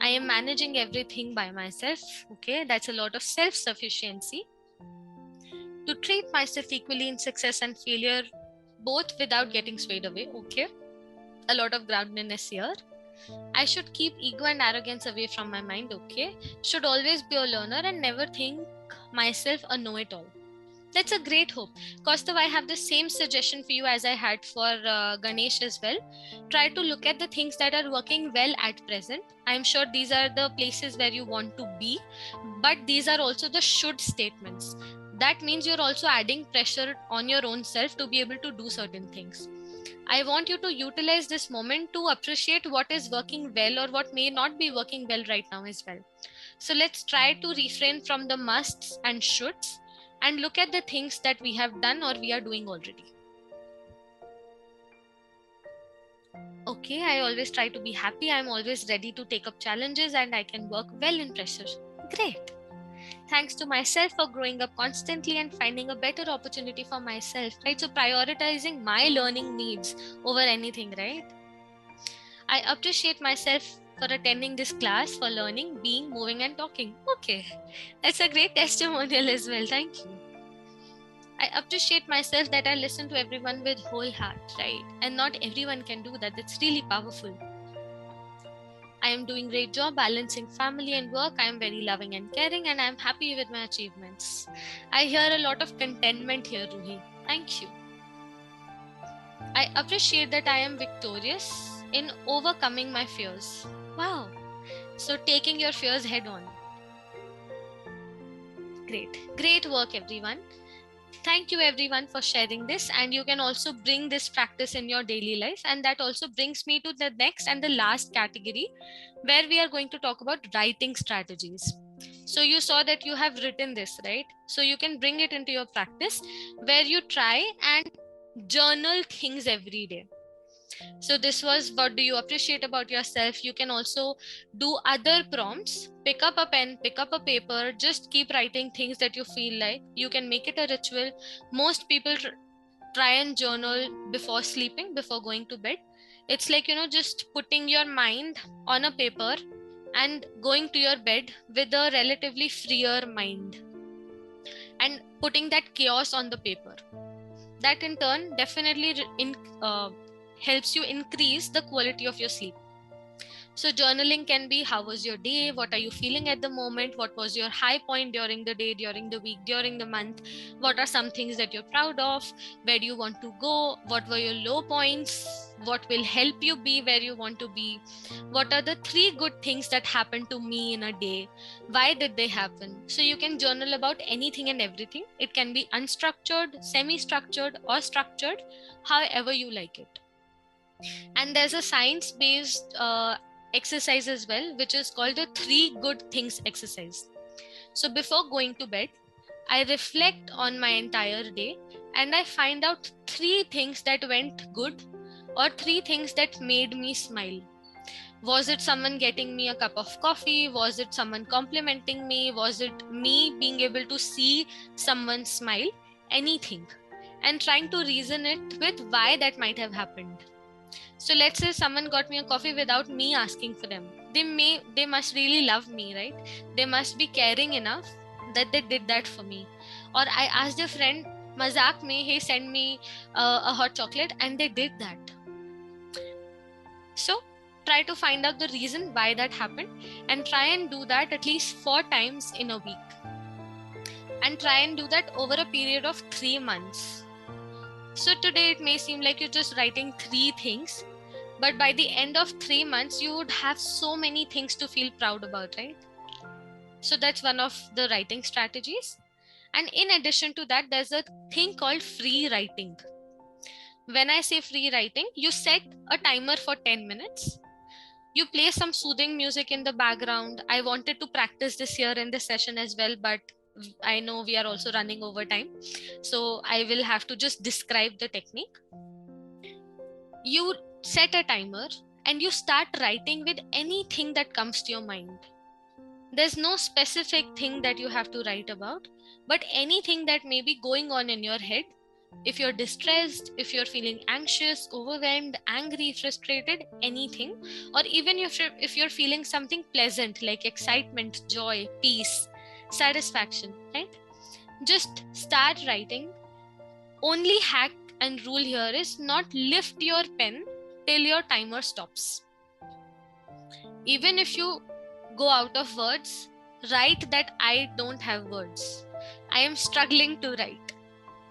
I am managing everything by myself. Okay, that's a lot of self-sufficiency. To treat myself equally in success and failure, both without getting swayed away. Okay, a lot of groundedness here. I should keep ego and arrogance away from my mind. Okay, should always be a learner and never think myself a know-it-all. That's a great hope. Kaustav, I have the same suggestion for you as I had for Ganesh as well. Try to look at the things that are working well at present. I'm sure these are the places where you want to be, but these are also the should statements. That means you're also adding pressure on your own self to be able to do certain things. I want you to utilize this moment to appreciate what is working well or what may not be working well right now as well. So let's try to refrain from the musts and shoulds and look at the things that we have done or we are doing already. Okay, I always try to be happy. I'm always ready to take up challenges and I can work well in pressure. Great. Thanks to myself for growing up constantly and finding a better opportunity for myself, right? So prioritizing my learning needs over anything, right? I appreciate myself for attending this class, for learning, being, moving and talking. Okay, that's a great testimonial as well. Thank you. I appreciate myself that I listen to everyone with whole heart, right? And not everyone can do that. It's really powerful. I am doing great job balancing family and work. I am very loving and caring and I am happy with my achievements. I hear a lot of contentment here, Ruhi. Thank you. I appreciate that I am victorious in overcoming my fears. Wow. So taking your fears head on. Great. Great work, everyone. Thank you everyone for sharing this, and you can also bring this practice in your daily life. And that also brings me to the next and the last category where we are going to talk about writing strategies. So you saw that you have written this, right? So you can bring it into your practice where you try and journal things every day. So this was what do you appreciate about yourself. You can also do other prompts. Pick up a pen, pick up a paper, just keep writing things that you feel like. You can make it a ritual. Most people try and journal before sleeping, before going to bed. It's like, just putting your mind on a paper and going to your bed with a relatively freer mind and putting that chaos on the paper. That in turn definitely helps you increase the quality of your sleep. So journaling can be, how was your day? What are you feeling at the moment? What was your high point during the day, during the week, during the month? What are some things that you're proud of? Where do you want to go? What were your low points? What will help you be where you want to be? What are the 3 good things that happened to me in a day? Why did they happen? So you can journal about anything and everything. It can be unstructured, semi-structured or structured, however you like it. And there's a science-based exercise as well, which is called the 3 good things exercise. So before going to bed, I reflect on my entire day and I find out 3 things that went good or 3 things that made me smile. Was it someone getting me a cup of coffee? Was it someone complimenting me? Was it me being able to see someone smile? Anything. And trying to reason it with why that might have happened. So let's say someone got me a coffee without me asking for them. They must really love me, right? They must be caring enough that they did that for me. Or I asked a friend, mazak mein, hey, send me a hot chocolate, and they did that. So try to find out the reason why that happened and try and do that at least 4 times in a week. And try and do that over a period of 3 months. So today it may seem like you're just writing 3 things, but by the end of 3 months, you would have so many things to feel proud about, right? So that's one of the writing strategies. And in addition to that, there's a thing called free writing. When I say free writing, you set a timer for 10 minutes. You play some soothing music in the background. I wanted to practice this here in this session as well, but I know we are also running over time. So I will have to just describe the technique. You set a timer and you start writing with anything that comes to your mind. There's no specific thing that you have to write about, but anything that may be going on in your head. If you're distressed, if you're feeling anxious, overwhelmed, angry, frustrated, anything, or even if you're feeling something pleasant like excitement, joy, peace, satisfaction, right? Just start writing. Only hack and rule here is not lift your pen till your timer stops. Even if you go out of words, write that I don't have words. I am struggling to write.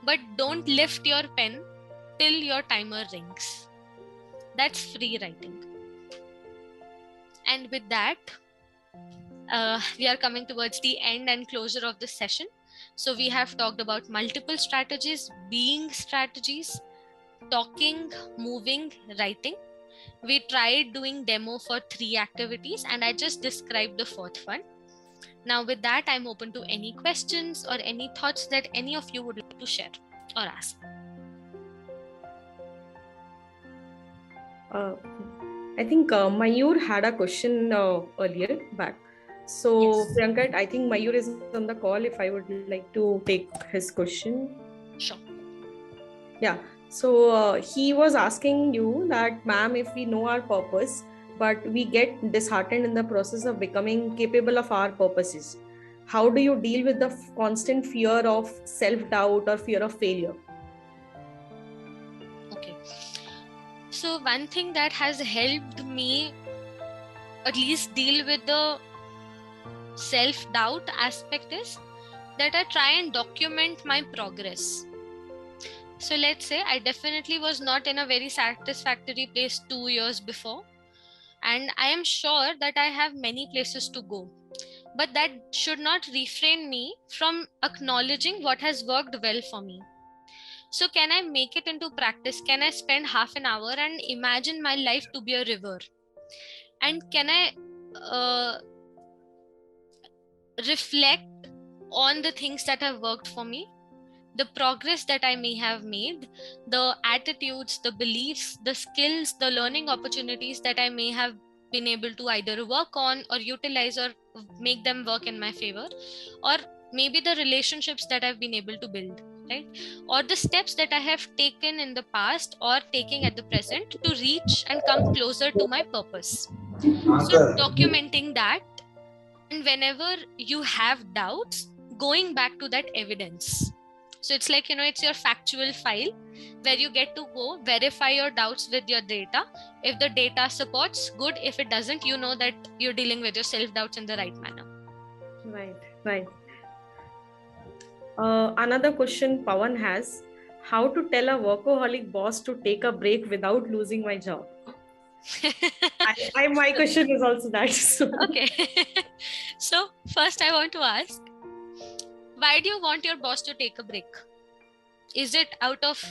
But don't lift your pen till your timer rings. That's free writing. And with that, we are coming towards the end and closure of this session. So we have talked about multiple strategies, being strategies, talking, moving, writing. We tried doing demo for 3 activities and I just described the 4th one. Now with that, I'm open to any questions or any thoughts that any of you would like to share or ask. I think Mayur had a question earlier back. So, Yes. Priyanka, I think Mayur is on the call if I would like to take his question. Sure. Yeah. So, he was asking you that, ma'am, if we know our purpose, but we get disheartened in the process of becoming capable of our purposes, how do you deal with the constant fear of self-doubt or fear of failure? Okay. So one thing that has helped me at least deal with the self-doubt aspect is that I try and document my progress. So let's say I definitely was not in a very satisfactory place 2 years before, and I am sure that I have many places to go. But that should not refrain me from acknowledging what has worked well for me. So can I make it into practice? Can I spend half an hour and imagine my life to be a river? And can I reflect on the things that have worked for me, the progress that I may have made, the attitudes, the beliefs, the skills, the learning opportunities that I may have been able to either work on or utilize or make them work in my favor, or maybe the relationships that I've been able to build, right? Or the steps that I have taken in the past or taking at the present to reach and come closer to my purpose. So documenting that, and whenever you have doubts, going back to that evidence. So it's like, it's your factual file where you get to go verify your doubts with your data. If the data supports, good. If it doesn't, you know that you're dealing with your self-doubts in the right manner. Right. Another question Pawan has: how to tell a workaholic boss to take a break without losing my job? My question is also that. So. Okay. So first I want to ask, why do you want your boss to take a break? Is it out of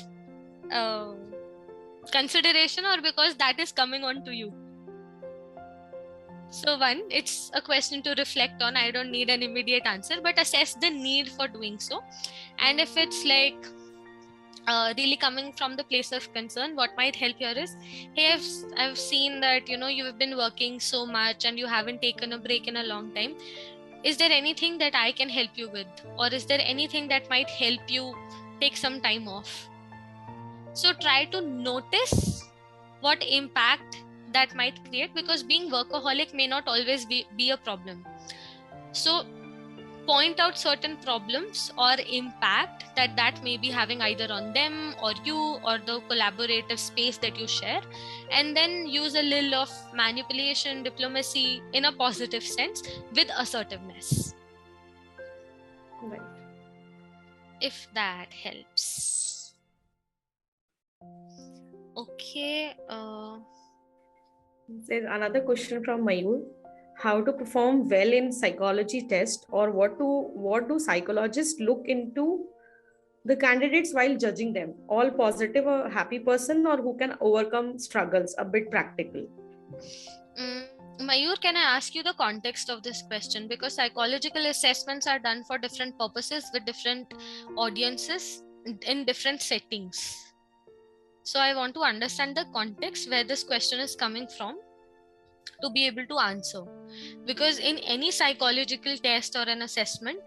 consideration or because that is coming on to you? So one, it's a question to reflect on. I don't need an immediate answer, but assess the need for doing so. And if it's like really coming from the place of concern, what might help here is, hey, I've seen that you've been working so much and you haven't taken a break in a long time. Is there anything that I can help you with, or is there anything that might help you take some time off? So try to notice what impact that might create, because being workaholic may not always be a problem. So point out certain problems or impact that may be having either on them or you or the collaborative space that you share, and then use a little of manipulation, diplomacy in a positive sense with assertiveness. Right. If that helps. Okay. There's another question from Mayur. How to perform well in psychology test, or what do psychologists look into the candidates while judging them? All positive or happy person, or who can overcome struggles? A bit practical. Mayur, can I ask you the context of this question? Because psychological assessments are done for different purposes with different audiences in different settings. So I want to understand the context where this question is coming from to be able to answer. Because in any psychological test or an assessment,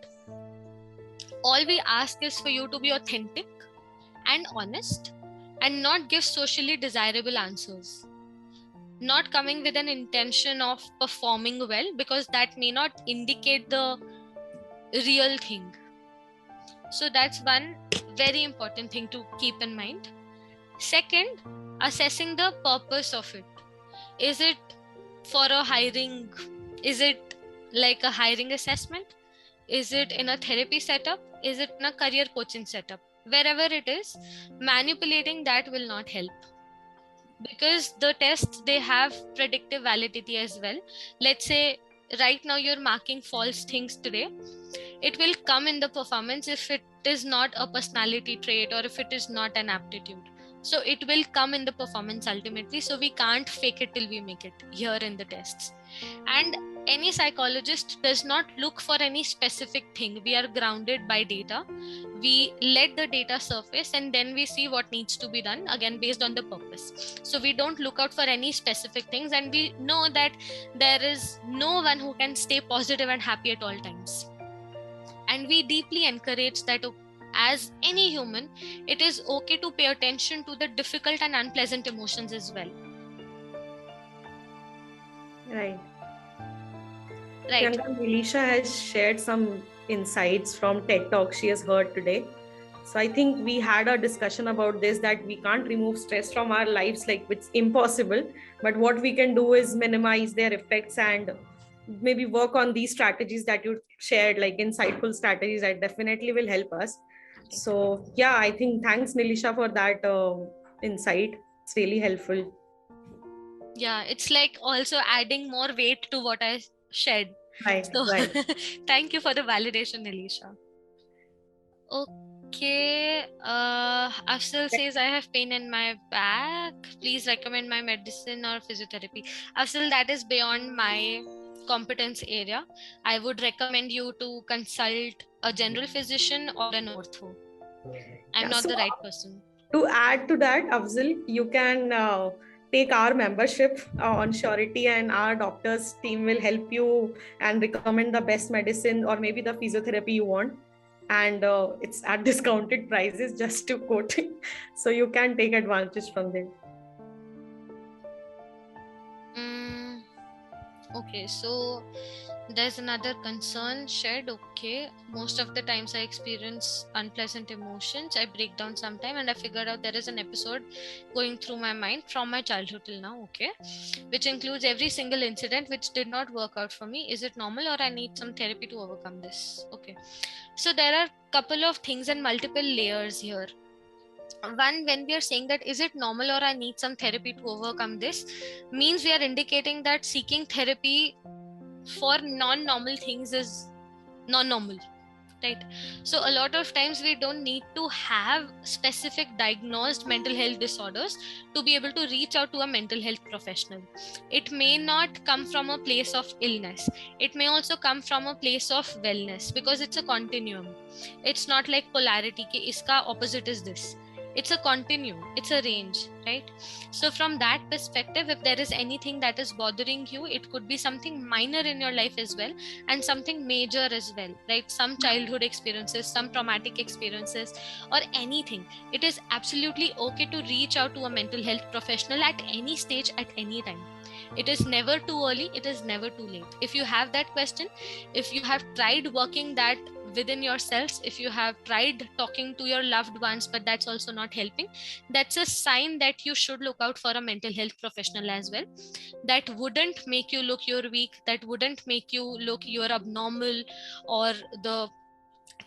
all we ask is for you to be authentic and honest and not give socially desirable answers. Not coming with an intention of performing well, because that may not indicate the real thing. So that's one very important thing to keep in mind. Second, assessing the purpose of it. Is it for a hiring? Is it like a hiring assessment? Is it in a therapy setup? Is it in a career coaching setup? Wherever it is, manipulating that will not help. Because the tests, they have predictive validity as well. Let's say right now you're marking false things today. It will come in the performance if it is not a personality trait or if it is not an aptitude. So it will come in the performance ultimately. So we can't fake it till we make it here in the tests. And any psychologist does not look for any specific thing. We are grounded by data. We let the data surface and then we see what needs to be done, again based on the purpose. So we don't look out for any specific things, and we know that there is no one who can stay positive and happy at all times. And we deeply encourage that as any human, it is okay to pay attention to the difficult and unpleasant emotions as well. Right. Right. Priyanka, Nilisha has shared some insights from TED Talk she has heard today. So I think we had a discussion about this, that we can't remove stress from our lives, like it's impossible. But what we can do is minimize their effects and maybe work on these strategies that you shared, like insightful strategies that definitely will help us. So yeah, I think thanks Nilisha for that insight. It's really helpful. Yeah, it's like also adding more weight to what I shared. Right, So right. thank you for the validation, Elisha. Okay. Afsal says, I have pain in my back. Please recommend my medicine or physiotherapy. Afsal, that is beyond my competence area. I would recommend you to consult a general physician or an ortho. I'm not the right person. To add to that, Afzal, you can take our membership on Onsurity, and our doctors team will help you and recommend the best medicine or maybe the physiotherapy you want. And it's at discounted prices, just to quote it. So you can take advantage from them. Okay, so there's another concern shared. Okay, most of the times I experience unpleasant emotions. I break down sometime and I figured out there is an episode going through my mind from my childhood till now. Okay, which includes every single incident which did not work out for me. Is it normal or I need some therapy to overcome this? Okay, so there are a couple of things and multiple layers here. One, when we are saying that is it normal or I need some therapy to overcome this, means we are indicating that seeking therapy for non-normal things is non-normal, right? So a lot of times we don't need to have specific diagnosed mental health disorders to be able to reach out to a mental health professional. It may not come from a place of illness, it may also come from a place of wellness, because it's a continuum. It's not like polarity ki iska opposite is this. It's a continuum, it's a range, right? So from that perspective, if there is anything that is bothering you, it could be something minor in your life as well and something major as well, right? Some childhood experiences, some traumatic experiences, or anything. It is absolutely okay to reach out to a mental health professional at any stage, at any time. It is never too early, it is never too late. If you have that question, if you have tried working that within yourselves, if you have tried talking to your loved ones but that's also not helping, that's a sign that you should look out for a mental health professional as well. That wouldn't make you look you're weak, that wouldn't make you look you're abnormal or the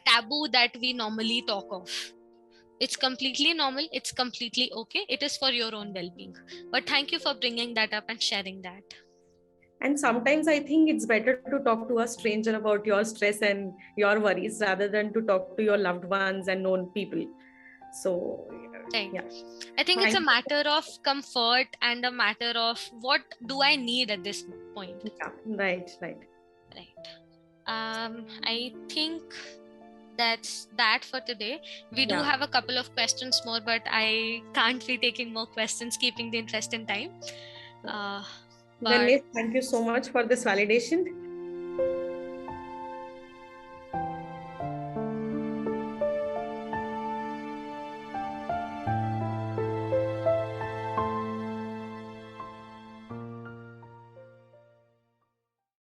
taboo that we normally talk of. It's completely normal. It's completely okay. It is for your own well-being. But thank you for bringing that up and sharing that. And sometimes I think it's better to talk to a stranger about your stress and your worries rather than to talk to your loved ones and known people. So Right. yeah, I think it's a Thank- matter of comfort and a matter of what do I need at this point. yeah, right. Right. I think that's that for today. We do Yeah. have a couple of questions more, but I can't be taking more questions, keeping the interest in time. Then But Neha, thank you so much for this validation.